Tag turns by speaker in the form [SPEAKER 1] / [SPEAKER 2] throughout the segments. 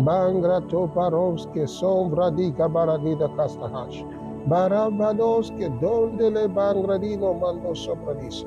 [SPEAKER 1] Bangrato Barovske Sombradika Baragida Kastahash. Barabadoske Dondele Bangradino Mando Sopradis.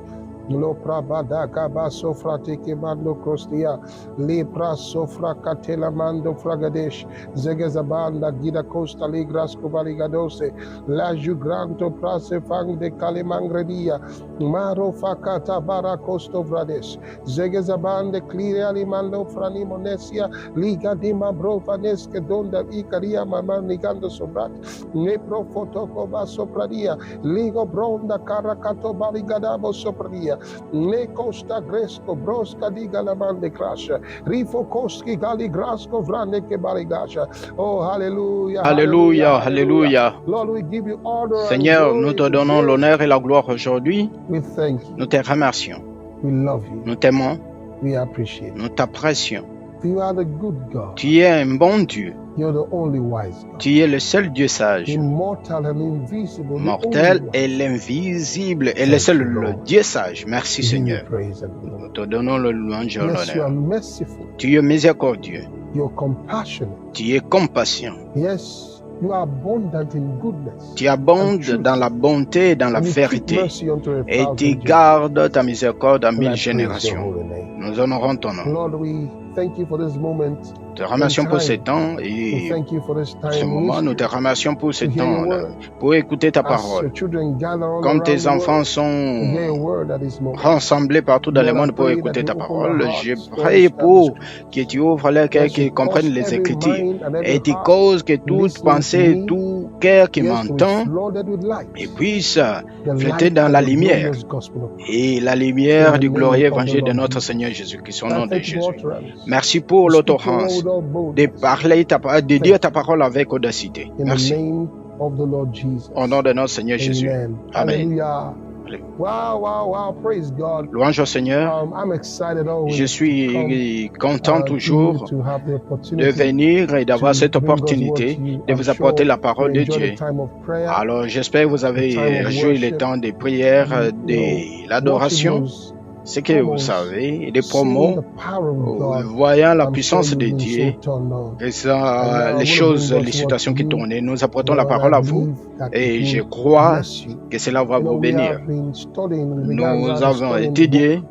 [SPEAKER 1] Lopra Badaka Baso Fratike Mando Krostia. Lepra Sofra Katela Mando Fragadesh. Zegezabanda Gida Costa Ligras Covaligadose. La Jugranto Prase Fang de Kalemangredia. Maro Fakata Baracosto Vrades. Zegezabande Clire Alimando Franimonesia. Liga Dima Brofaneske Donda Icaria Mamanigando Sobrat. Nepro Fotocoba Sopradia. Ligo Bronda Caracato Barigadabo Sopradia. Le Costa Gresco Brosca di Galamande Crasha. Rifo Koski Gali Grasco Vrande ke Barigasha. Oh, hallelujah.
[SPEAKER 2] Alléluia, alléluia.
[SPEAKER 1] Lord, we give you honor
[SPEAKER 2] Seigneur,
[SPEAKER 1] and
[SPEAKER 2] nous te
[SPEAKER 1] glory
[SPEAKER 2] donnons
[SPEAKER 1] today.
[SPEAKER 2] l'honneur et la gloire aujourd'hui.
[SPEAKER 1] We thank you.
[SPEAKER 2] Nous te remercions.
[SPEAKER 1] We love you.
[SPEAKER 2] Nous t'aimons.
[SPEAKER 1] We appreciate you.
[SPEAKER 2] Nous t'apprécions.
[SPEAKER 1] You are the good God.
[SPEAKER 2] Tu es un bon Dieu.
[SPEAKER 1] You're the only wise God.
[SPEAKER 2] Tu es le seul Dieu sage,
[SPEAKER 1] Immortal and invisible. the
[SPEAKER 2] mortel
[SPEAKER 1] only
[SPEAKER 2] et
[SPEAKER 1] wise.
[SPEAKER 2] l'invisible et le
[SPEAKER 1] Thank
[SPEAKER 2] seul
[SPEAKER 1] you, Lord.
[SPEAKER 2] Dieu sage. Merci
[SPEAKER 1] We give you
[SPEAKER 2] Seigneur.
[SPEAKER 1] praise and glory.
[SPEAKER 2] Nous te donnons le louange et
[SPEAKER 1] Yes, you are
[SPEAKER 2] l'honneur.
[SPEAKER 1] merciful.
[SPEAKER 2] Tu es miséricordieux.
[SPEAKER 1] You're compassionate.
[SPEAKER 2] Tu es compatient.
[SPEAKER 1] Yes, you are abundant in goodness.
[SPEAKER 2] Tu abondes dans la bonté et dans la
[SPEAKER 1] And you keep
[SPEAKER 2] vérité.
[SPEAKER 1] mercy unto a
[SPEAKER 2] Et
[SPEAKER 1] thousand
[SPEAKER 2] tu
[SPEAKER 1] generations.
[SPEAKER 2] gardes ta miséricorde à
[SPEAKER 1] And I
[SPEAKER 2] 1000
[SPEAKER 1] praise your
[SPEAKER 2] générations.
[SPEAKER 1] holy name.
[SPEAKER 2] Nous honorons ton nom.
[SPEAKER 1] Lord, we thank you for this moment.
[SPEAKER 2] Te remercions pour ce
[SPEAKER 1] time.
[SPEAKER 2] temps
[SPEAKER 1] We
[SPEAKER 2] et
[SPEAKER 1] thank you for this
[SPEAKER 2] en ce
[SPEAKER 1] time
[SPEAKER 2] moment, nous te
[SPEAKER 1] ministry,
[SPEAKER 2] remercions pour ce
[SPEAKER 1] to hear your
[SPEAKER 2] temps
[SPEAKER 1] word.
[SPEAKER 2] pour écouter ta
[SPEAKER 1] As
[SPEAKER 2] parole.
[SPEAKER 1] your children gather all
[SPEAKER 2] Comme
[SPEAKER 1] around
[SPEAKER 2] tes
[SPEAKER 1] the
[SPEAKER 2] enfants
[SPEAKER 1] world to hear your
[SPEAKER 2] sont
[SPEAKER 1] word at this moment.
[SPEAKER 2] rassemblés partout dans le
[SPEAKER 1] Lord, I
[SPEAKER 2] monde pour
[SPEAKER 1] pray that
[SPEAKER 2] écouter
[SPEAKER 1] you
[SPEAKER 2] ta
[SPEAKER 1] open
[SPEAKER 2] parole,
[SPEAKER 1] their
[SPEAKER 2] je
[SPEAKER 1] hearts to
[SPEAKER 2] prie
[SPEAKER 1] understand the
[SPEAKER 2] pour
[SPEAKER 1] scripture.
[SPEAKER 2] que tu ouvres leurs cœurs,
[SPEAKER 1] Yes, you
[SPEAKER 2] qu'ils comprennent
[SPEAKER 1] cause
[SPEAKER 2] les
[SPEAKER 1] every
[SPEAKER 2] Écritures
[SPEAKER 1] mind and every
[SPEAKER 2] et tu
[SPEAKER 1] heart
[SPEAKER 2] causes que toute
[SPEAKER 1] listening to
[SPEAKER 2] pensée,
[SPEAKER 1] me,
[SPEAKER 2] tout cœur qui
[SPEAKER 1] yes, to be
[SPEAKER 2] m'entend
[SPEAKER 1] flooded with light.
[SPEAKER 2] et puisse
[SPEAKER 1] The
[SPEAKER 2] flotter
[SPEAKER 1] light
[SPEAKER 2] dans
[SPEAKER 1] of
[SPEAKER 2] la
[SPEAKER 1] the
[SPEAKER 2] lumière
[SPEAKER 1] glorious gospel of Christ.
[SPEAKER 2] et la
[SPEAKER 1] In
[SPEAKER 2] lumière
[SPEAKER 1] the
[SPEAKER 2] du glorieux
[SPEAKER 1] name of the
[SPEAKER 2] évangile de
[SPEAKER 1] Lord
[SPEAKER 2] notre
[SPEAKER 1] Jesus.
[SPEAKER 2] Seigneur Jésus-Christ, au
[SPEAKER 1] I
[SPEAKER 2] nom de
[SPEAKER 1] thank you for
[SPEAKER 2] Jésus.
[SPEAKER 1] utterance.
[SPEAKER 2] Merci pour
[SPEAKER 1] To speak your
[SPEAKER 2] l'autorance
[SPEAKER 1] word all
[SPEAKER 2] de
[SPEAKER 1] boldness.
[SPEAKER 2] parler de dire
[SPEAKER 1] Thank
[SPEAKER 2] ta
[SPEAKER 1] you.
[SPEAKER 2] parole avec audacité.
[SPEAKER 1] In the
[SPEAKER 2] Merci.
[SPEAKER 1] name of the Lord Jesus.
[SPEAKER 2] Au nom de notre Seigneur Jésus.
[SPEAKER 1] Amen.
[SPEAKER 2] Amen.
[SPEAKER 1] Hallelujah.
[SPEAKER 2] Allez.
[SPEAKER 1] Wow, wow, wow. Praise God.
[SPEAKER 2] Louange au Seigneur.
[SPEAKER 1] I'm excited
[SPEAKER 2] Je
[SPEAKER 1] always to come
[SPEAKER 2] suis content
[SPEAKER 1] to you
[SPEAKER 2] toujours
[SPEAKER 1] to have the
[SPEAKER 2] de
[SPEAKER 1] opportunity
[SPEAKER 2] venir et d'avoir
[SPEAKER 1] to
[SPEAKER 2] cette
[SPEAKER 1] bring God's word
[SPEAKER 2] opportunité
[SPEAKER 1] to you.
[SPEAKER 2] de
[SPEAKER 1] I'm
[SPEAKER 2] vous apporter
[SPEAKER 1] sure
[SPEAKER 2] la
[SPEAKER 1] you
[SPEAKER 2] parole de
[SPEAKER 1] enjoy
[SPEAKER 2] Dieu.
[SPEAKER 1] the time of prayer,
[SPEAKER 2] Alors j'espère que vous
[SPEAKER 1] the
[SPEAKER 2] avez
[SPEAKER 1] time of
[SPEAKER 2] joué le
[SPEAKER 1] worship,
[SPEAKER 2] temps des prières,
[SPEAKER 1] and
[SPEAKER 2] de
[SPEAKER 1] worship
[SPEAKER 2] l'adoration.
[SPEAKER 1] was
[SPEAKER 2] Ce que vous
[SPEAKER 1] almost
[SPEAKER 2] savez, des
[SPEAKER 1] seeing
[SPEAKER 2] promos,
[SPEAKER 1] the power of God.
[SPEAKER 2] voyant la
[SPEAKER 1] I'm sure
[SPEAKER 2] puissance
[SPEAKER 1] you've
[SPEAKER 2] de
[SPEAKER 1] been
[SPEAKER 2] Dieu,
[SPEAKER 1] so turned on.
[SPEAKER 2] et ça,
[SPEAKER 1] And now
[SPEAKER 2] les
[SPEAKER 1] I'm going to bring
[SPEAKER 2] choses, les
[SPEAKER 1] God's word to
[SPEAKER 2] situations qui
[SPEAKER 1] you,
[SPEAKER 2] tournaient. Nous apportons la
[SPEAKER 1] and I
[SPEAKER 2] parole à vous
[SPEAKER 1] believe that
[SPEAKER 2] et
[SPEAKER 1] it
[SPEAKER 2] je
[SPEAKER 1] will
[SPEAKER 2] crois
[SPEAKER 1] bless you.
[SPEAKER 2] que cela va
[SPEAKER 1] You know,
[SPEAKER 2] vous
[SPEAKER 1] we
[SPEAKER 2] bénir.
[SPEAKER 1] have been studying, we began
[SPEAKER 2] Nous
[SPEAKER 1] rather
[SPEAKER 2] avons
[SPEAKER 1] studying the book,
[SPEAKER 2] étudié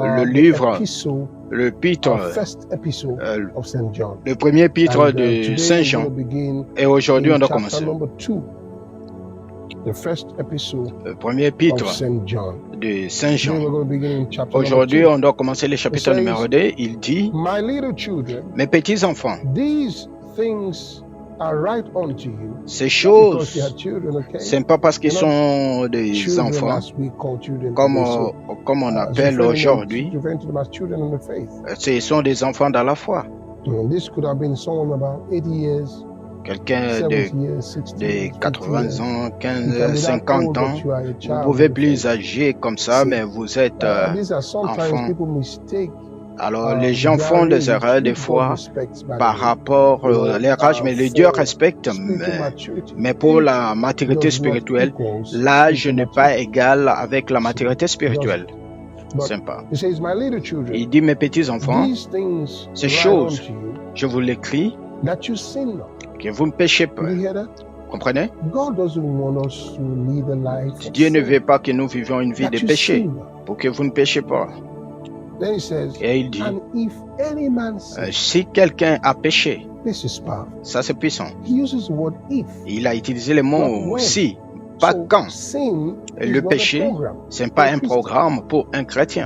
[SPEAKER 2] le
[SPEAKER 1] the
[SPEAKER 2] livre,
[SPEAKER 1] epistle,
[SPEAKER 2] le épître,
[SPEAKER 1] first epistle of St. John.
[SPEAKER 2] le premier épître
[SPEAKER 1] And
[SPEAKER 2] de
[SPEAKER 1] today
[SPEAKER 2] Saint
[SPEAKER 1] we're
[SPEAKER 2] Jean.
[SPEAKER 1] going to begin
[SPEAKER 2] Et aujourd'hui, on
[SPEAKER 1] in
[SPEAKER 2] doit
[SPEAKER 1] chapter
[SPEAKER 2] commencer.
[SPEAKER 1] number 2, the first epistle
[SPEAKER 2] Le premier épître
[SPEAKER 1] of St. John.
[SPEAKER 2] de Saint
[SPEAKER 1] Today we're
[SPEAKER 2] Jean.
[SPEAKER 1] going to begin in chapter number
[SPEAKER 2] Aujourd'hui,
[SPEAKER 1] 2.
[SPEAKER 2] on doit commencer le chapitre
[SPEAKER 1] It says,
[SPEAKER 2] numéro 2. Il dit,
[SPEAKER 1] My little children,
[SPEAKER 2] mes petits enfants,
[SPEAKER 1] these things are right unto you,
[SPEAKER 2] ces
[SPEAKER 1] because
[SPEAKER 2] choses,
[SPEAKER 1] they are children, okay?
[SPEAKER 2] ce n'est pas parce qu'ils
[SPEAKER 1] They're not
[SPEAKER 2] sont des
[SPEAKER 1] children
[SPEAKER 2] enfants,
[SPEAKER 1] as we call children
[SPEAKER 2] comme,
[SPEAKER 1] today. So,
[SPEAKER 2] comme on
[SPEAKER 1] it's
[SPEAKER 2] appelle aujourd'hui,
[SPEAKER 1] referring to them as children in the faith.
[SPEAKER 2] ce sont des enfants dans la foi.
[SPEAKER 1] This could have been someone about 80 years,
[SPEAKER 2] Quelqu'un
[SPEAKER 1] 70 years, 60
[SPEAKER 2] de
[SPEAKER 1] years, 50
[SPEAKER 2] 80
[SPEAKER 1] years.
[SPEAKER 2] ans,
[SPEAKER 1] You can
[SPEAKER 2] 15,
[SPEAKER 1] be that
[SPEAKER 2] 50
[SPEAKER 1] old,
[SPEAKER 2] ans.
[SPEAKER 1] but you are a
[SPEAKER 2] Vous
[SPEAKER 1] child
[SPEAKER 2] pouvez
[SPEAKER 1] of the
[SPEAKER 2] plus
[SPEAKER 1] faith.
[SPEAKER 2] âgé comme ça,
[SPEAKER 1] See,
[SPEAKER 2] mais vous êtes
[SPEAKER 1] these are sometimes
[SPEAKER 2] enfant.
[SPEAKER 1] people mistake
[SPEAKER 2] Alors, les gens
[SPEAKER 1] their
[SPEAKER 2] font des
[SPEAKER 1] age,
[SPEAKER 2] erreurs des
[SPEAKER 1] which God
[SPEAKER 2] fois
[SPEAKER 1] respects, by the
[SPEAKER 2] par
[SPEAKER 1] way,
[SPEAKER 2] rapport à leur âge, mais le Dieu
[SPEAKER 1] for
[SPEAKER 2] respecte.
[SPEAKER 1] spiritual maturity.
[SPEAKER 2] Mais pour la
[SPEAKER 1] Age
[SPEAKER 2] maturité
[SPEAKER 1] does not
[SPEAKER 2] spirituelle,
[SPEAKER 1] equals
[SPEAKER 2] l'âge
[SPEAKER 1] spiritual
[SPEAKER 2] n'est
[SPEAKER 1] maturity.
[SPEAKER 2] pas égal avec la
[SPEAKER 1] See,
[SPEAKER 2] maturité
[SPEAKER 1] it
[SPEAKER 2] spirituelle.
[SPEAKER 1] But
[SPEAKER 2] Sympa.
[SPEAKER 1] it says, My little children,
[SPEAKER 2] Il dit, mes petits enfants,
[SPEAKER 1] these things
[SPEAKER 2] ces
[SPEAKER 1] write
[SPEAKER 2] choses,
[SPEAKER 1] unto you,
[SPEAKER 2] je vous l'écris,
[SPEAKER 1] that you sin not.
[SPEAKER 2] que vous ne péchez pas.
[SPEAKER 1] Did you hear that?
[SPEAKER 2] Comprenez?
[SPEAKER 1] God doesn't want us to lead a life of
[SPEAKER 2] Dieu ne
[SPEAKER 1] sin.
[SPEAKER 2] veut pas que nous vivions une vie
[SPEAKER 1] That
[SPEAKER 2] de
[SPEAKER 1] you
[SPEAKER 2] péché,
[SPEAKER 1] sin not.
[SPEAKER 2] pour que vous ne péchez pas.
[SPEAKER 1] Then he says,
[SPEAKER 2] Et il dit,
[SPEAKER 1] and if any man sin,
[SPEAKER 2] si quelqu'un a péché,
[SPEAKER 1] this is powerful.
[SPEAKER 2] ça c'est puissant.
[SPEAKER 1] He uses the word if.
[SPEAKER 2] Il a utilisé le
[SPEAKER 1] Not
[SPEAKER 2] mot
[SPEAKER 1] when.
[SPEAKER 2] si, pas
[SPEAKER 1] So,
[SPEAKER 2] quand.
[SPEAKER 1] sin is
[SPEAKER 2] Le
[SPEAKER 1] not
[SPEAKER 2] péché,
[SPEAKER 1] a program.
[SPEAKER 2] ce n'est pas
[SPEAKER 1] for a
[SPEAKER 2] un
[SPEAKER 1] Christian.
[SPEAKER 2] programme pour un chrétien.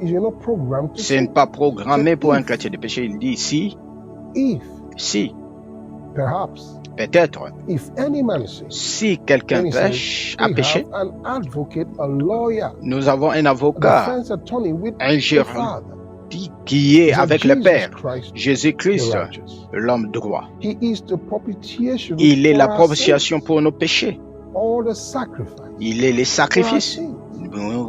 [SPEAKER 1] You're not programmed to
[SPEAKER 2] Ce n'est
[SPEAKER 1] sin.
[SPEAKER 2] pas programmé pour un
[SPEAKER 1] if.
[SPEAKER 2] chrétien de péché. Il dit
[SPEAKER 1] If,
[SPEAKER 2] si,
[SPEAKER 1] perhaps,
[SPEAKER 2] peut-être,
[SPEAKER 1] if any man sin,
[SPEAKER 2] si quelqu'un
[SPEAKER 1] then he says,
[SPEAKER 2] pêche, a
[SPEAKER 1] we
[SPEAKER 2] péché,
[SPEAKER 1] have an advocate, a lawyer,
[SPEAKER 2] nous avons un
[SPEAKER 1] a
[SPEAKER 2] avocat,
[SPEAKER 1] defense attorney with
[SPEAKER 2] un
[SPEAKER 1] the
[SPEAKER 2] gérant
[SPEAKER 1] Father.
[SPEAKER 2] qui est
[SPEAKER 1] That
[SPEAKER 2] avec le
[SPEAKER 1] Jesus
[SPEAKER 2] Père,
[SPEAKER 1] Christ, the
[SPEAKER 2] Jésus-Christ,
[SPEAKER 1] righteous.
[SPEAKER 2] l'homme droit.
[SPEAKER 1] He is the propitiation
[SPEAKER 2] Il est
[SPEAKER 1] for
[SPEAKER 2] la
[SPEAKER 1] our
[SPEAKER 2] propitiation
[SPEAKER 1] sins.
[SPEAKER 2] pour nos péchés.
[SPEAKER 1] All the sacrifice
[SPEAKER 2] Il est les
[SPEAKER 1] for our
[SPEAKER 2] sacrifices
[SPEAKER 1] sins.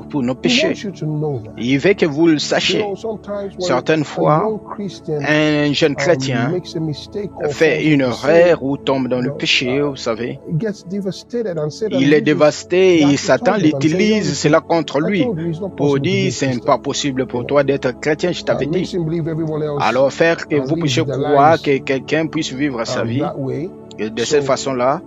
[SPEAKER 2] pour nos
[SPEAKER 1] He
[SPEAKER 2] péchés.
[SPEAKER 1] wants you to know that.
[SPEAKER 2] Il veut que vous le
[SPEAKER 1] You
[SPEAKER 2] sachiez.
[SPEAKER 1] know, sometimes when
[SPEAKER 2] Certaines
[SPEAKER 1] a
[SPEAKER 2] fois,
[SPEAKER 1] young Christian
[SPEAKER 2] un jeune chrétien
[SPEAKER 1] makes a mistake or
[SPEAKER 2] fait
[SPEAKER 1] falls
[SPEAKER 2] une
[SPEAKER 1] into sin,
[SPEAKER 2] erreur ou tombe dans
[SPEAKER 1] you
[SPEAKER 2] le
[SPEAKER 1] know,
[SPEAKER 2] péché, vous savez.
[SPEAKER 1] he gets devastated, and Satan
[SPEAKER 2] Il est
[SPEAKER 1] uses
[SPEAKER 2] dévasté
[SPEAKER 1] that
[SPEAKER 2] et
[SPEAKER 1] to
[SPEAKER 2] Satan
[SPEAKER 1] taunt him and say,
[SPEAKER 2] l'utilise
[SPEAKER 1] "Listen,
[SPEAKER 2] cela contre
[SPEAKER 1] I
[SPEAKER 2] lui
[SPEAKER 1] told you it's not
[SPEAKER 2] pour
[SPEAKER 1] possible to be
[SPEAKER 2] dire
[SPEAKER 1] a
[SPEAKER 2] c'est
[SPEAKER 1] Christian."
[SPEAKER 2] pas possible pour toi d'être chrétien, je t'avais
[SPEAKER 1] Makes
[SPEAKER 2] dit.
[SPEAKER 1] him believe everyone else
[SPEAKER 2] Alors faire que vous
[SPEAKER 1] lives
[SPEAKER 2] puissiez
[SPEAKER 1] their
[SPEAKER 2] croire
[SPEAKER 1] lives
[SPEAKER 2] que quelqu'un puisse vivre sa vie
[SPEAKER 1] that way.
[SPEAKER 2] de cette
[SPEAKER 1] So,
[SPEAKER 2] façon-là,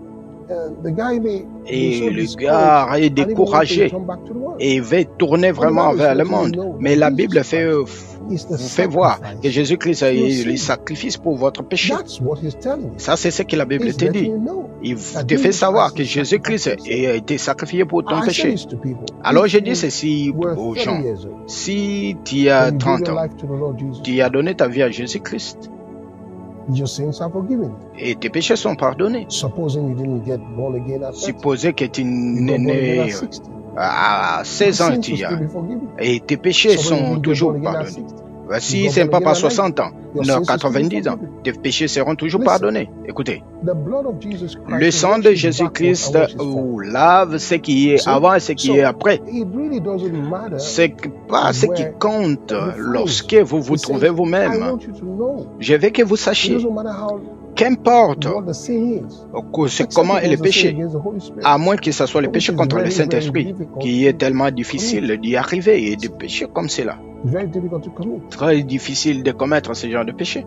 [SPEAKER 1] the guy may be
[SPEAKER 2] et
[SPEAKER 1] so
[SPEAKER 2] le
[SPEAKER 1] discouraged
[SPEAKER 2] gars est
[SPEAKER 1] and even want to
[SPEAKER 2] découragé
[SPEAKER 1] return back to the world.
[SPEAKER 2] et veut tourner
[SPEAKER 1] But the
[SPEAKER 2] vraiment
[SPEAKER 1] Bible is
[SPEAKER 2] vers le
[SPEAKER 1] letting you
[SPEAKER 2] monde.
[SPEAKER 1] know
[SPEAKER 2] Mais
[SPEAKER 1] that
[SPEAKER 2] la
[SPEAKER 1] Jesus
[SPEAKER 2] Bible fait,
[SPEAKER 1] Christ is the
[SPEAKER 2] vous fait voir que
[SPEAKER 1] sacrifice
[SPEAKER 2] Jésus-Christ
[SPEAKER 1] for your
[SPEAKER 2] est le
[SPEAKER 1] sin.
[SPEAKER 2] sacrifice pour votre péché.
[SPEAKER 1] That's what he's telling you.
[SPEAKER 2] Ça, c'est ce que la Bible
[SPEAKER 1] He's
[SPEAKER 2] te
[SPEAKER 1] letting
[SPEAKER 2] dit.
[SPEAKER 1] you know
[SPEAKER 2] Il
[SPEAKER 1] that
[SPEAKER 2] te fait
[SPEAKER 1] Jesus
[SPEAKER 2] savoir
[SPEAKER 1] Christ
[SPEAKER 2] que
[SPEAKER 1] is sacrificed
[SPEAKER 2] Jésus-Christ
[SPEAKER 1] for your sin.
[SPEAKER 2] a été sacrifié pour ton
[SPEAKER 1] I say
[SPEAKER 2] péché.
[SPEAKER 1] this to people.
[SPEAKER 2] Alors
[SPEAKER 1] If
[SPEAKER 2] je dis
[SPEAKER 1] you
[SPEAKER 2] ceci
[SPEAKER 1] were
[SPEAKER 2] aux
[SPEAKER 1] 30
[SPEAKER 2] gens.
[SPEAKER 1] years old
[SPEAKER 2] Si tu as
[SPEAKER 1] and you gave
[SPEAKER 2] 30
[SPEAKER 1] your
[SPEAKER 2] ans,
[SPEAKER 1] life to the Lord Jesus
[SPEAKER 2] tu as
[SPEAKER 1] Christ,
[SPEAKER 2] donné ta vie à Jésus-Christ
[SPEAKER 1] your sins are forgiven.
[SPEAKER 2] et tes péchés sont pardonnés.
[SPEAKER 1] Supposing you didn't get born again at 30,
[SPEAKER 2] Supposez que tu
[SPEAKER 1] you
[SPEAKER 2] n'es
[SPEAKER 1] got born again
[SPEAKER 2] né
[SPEAKER 1] at 60.
[SPEAKER 2] à
[SPEAKER 1] Your
[SPEAKER 2] 16 ans
[SPEAKER 1] sins will
[SPEAKER 2] tu
[SPEAKER 1] still
[SPEAKER 2] as,
[SPEAKER 1] be forgiven.
[SPEAKER 2] et tes péchés
[SPEAKER 1] Supposing you
[SPEAKER 2] sont
[SPEAKER 1] didn't get
[SPEAKER 2] toujours
[SPEAKER 1] born again at
[SPEAKER 2] pardonnés.
[SPEAKER 1] 60,
[SPEAKER 2] Si
[SPEAKER 1] you
[SPEAKER 2] ce
[SPEAKER 1] got
[SPEAKER 2] n'est pas
[SPEAKER 1] born
[SPEAKER 2] par
[SPEAKER 1] again at
[SPEAKER 2] 60 ans,
[SPEAKER 1] your
[SPEAKER 2] non,
[SPEAKER 1] sins will still be
[SPEAKER 2] 90 ans,
[SPEAKER 1] forgiven.
[SPEAKER 2] tes péchés seront toujours
[SPEAKER 1] Listen.
[SPEAKER 2] pardonnés. Écoutez,
[SPEAKER 1] The blood of Jesus Christ
[SPEAKER 2] le sang de
[SPEAKER 1] washes
[SPEAKER 2] Jésus-Christ
[SPEAKER 1] backwards and washes forward.
[SPEAKER 2] lave ce qui est
[SPEAKER 1] See?
[SPEAKER 2] avant et ce qui
[SPEAKER 1] So,
[SPEAKER 2] est après.
[SPEAKER 1] it really doesn't matter
[SPEAKER 2] C'est pas ce qui
[SPEAKER 1] where
[SPEAKER 2] compte
[SPEAKER 1] you find
[SPEAKER 2] lorsque
[SPEAKER 1] yourself.
[SPEAKER 2] vous vous
[SPEAKER 1] He
[SPEAKER 2] trouvez
[SPEAKER 1] says, I
[SPEAKER 2] vous-même.
[SPEAKER 1] want you to know.
[SPEAKER 2] Je veux que vous
[SPEAKER 1] It
[SPEAKER 2] sachiez,
[SPEAKER 1] doesn't matter
[SPEAKER 2] qu'importe
[SPEAKER 1] what the sin is.
[SPEAKER 2] c'est
[SPEAKER 1] Except
[SPEAKER 2] comment
[SPEAKER 1] it
[SPEAKER 2] est
[SPEAKER 1] was
[SPEAKER 2] le
[SPEAKER 1] the sin
[SPEAKER 2] péché,
[SPEAKER 1] against the Holy Spirit.
[SPEAKER 2] à moins que ce soit le
[SPEAKER 1] Which
[SPEAKER 2] péché
[SPEAKER 1] is
[SPEAKER 2] contre le
[SPEAKER 1] very,
[SPEAKER 2] Saint-Esprit,
[SPEAKER 1] very difficult
[SPEAKER 2] qui est
[SPEAKER 1] to
[SPEAKER 2] tellement difficile d'y arriver et de pécher comme cela.
[SPEAKER 1] Very difficult to commit.
[SPEAKER 2] Très difficile de commettre ce genre de péché.